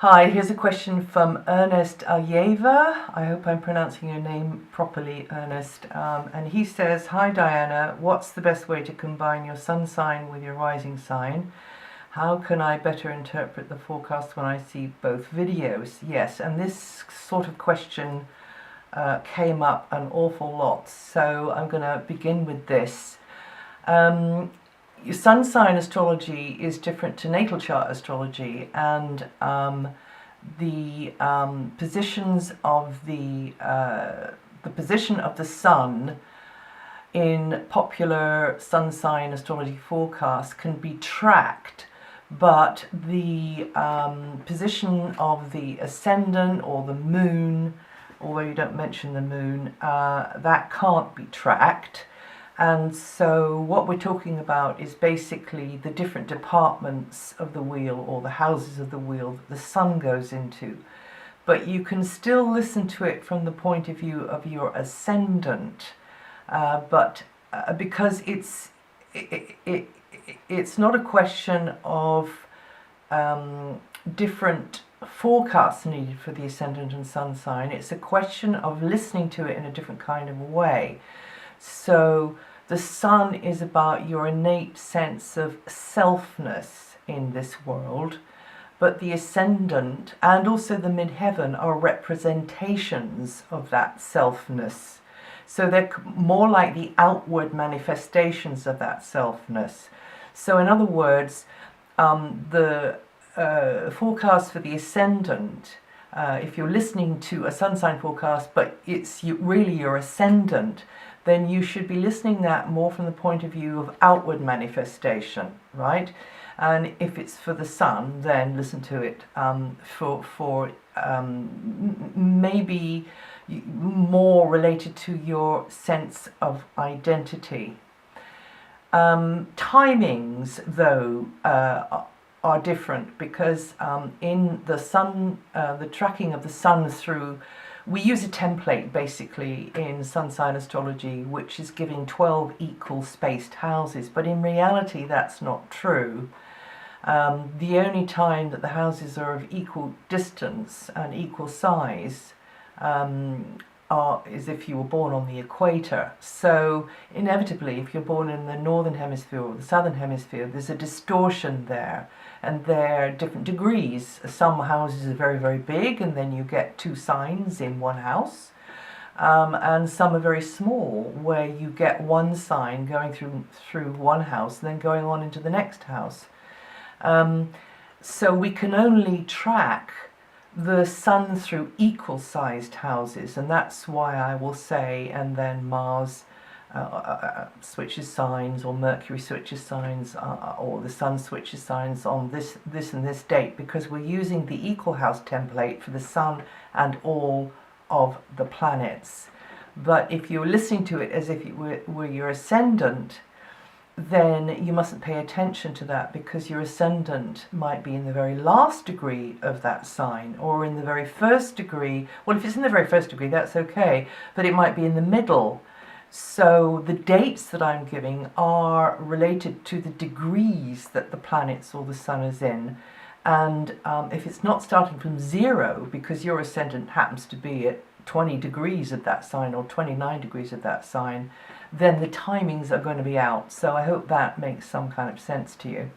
Hi, here's a question from Ernest Aljeva. I hope I'm pronouncing your name properly, Ernest. And he says, "Hi Diana, what's the best way to combine your sun sign with your rising sign? How can I better interpret the forecast when I see both videos?" Yes, and this sort of question came up an awful lot, so I'm going to begin with this. Your sun sign astrology is different to natal chart astrology, and the positions of the position of the sun in popular sun sign astrology forecasts can be tracked, but the position of the ascendant or the moon, although you don't mention the moon, that can't be tracked. And so what we're talking about is basically the different departments of the wheel, or the houses of the wheel, that the sun goes into. But you can still listen to it from the point of view of your ascendant, because it's not a question of different forecasts needed for the ascendant and sun sign. It's a question of listening to it in a different kind of way. So the sun is about your innate sense of selfness in this world, but the ascendant and also the midheaven are representations of that selfness. So they're more like the outward manifestations of that selfness. So in other words, the forecast for the ascendant, if you're listening to a sun sign forecast but it's really your ascendant, then you should be listening that more from the point of view of outward manifestation, right? And if it's for the sun, then listen to it for maybe more related to your sense of identity. Timings, though, are different, because in the sun, the tracking of the sun through, we use a template basically in sun sign astrology which is giving 12 equal spaced houses, but in reality that's not true. The only time that the houses are of equal distance and equal size is if you were born on the equator. So inevitably, if you're born in the northern hemisphere or the southern hemisphere, there's a distortion there, and there are different degrees. Some houses are very, very big, and then you get two signs in one house, and some are very small, where you get one sign going through one house and then going on into the next house. So we can only track the sun through equal sized houses, and that's why I will say, and then Mars switches signs, or Mercury switches signs, or the sun switches signs on this and this date, because we're using the equal house template for the sun and all of the planets. But if you're listening to it as if it were your ascendant, then you mustn't pay attention to that, because your ascendant might be in the very last degree of that sign, or in the very first degree. Well, if it's in the very first degree, that's okay, but it might be in the middle. So the dates that I'm giving are related to the degrees that the planets or the sun is in. And if it's not starting from 0, because your ascendant happens to be at 20 degrees of that sign, or 29 degrees of that sign, then the timings are going to be out. So I hope that makes some kind of sense to you.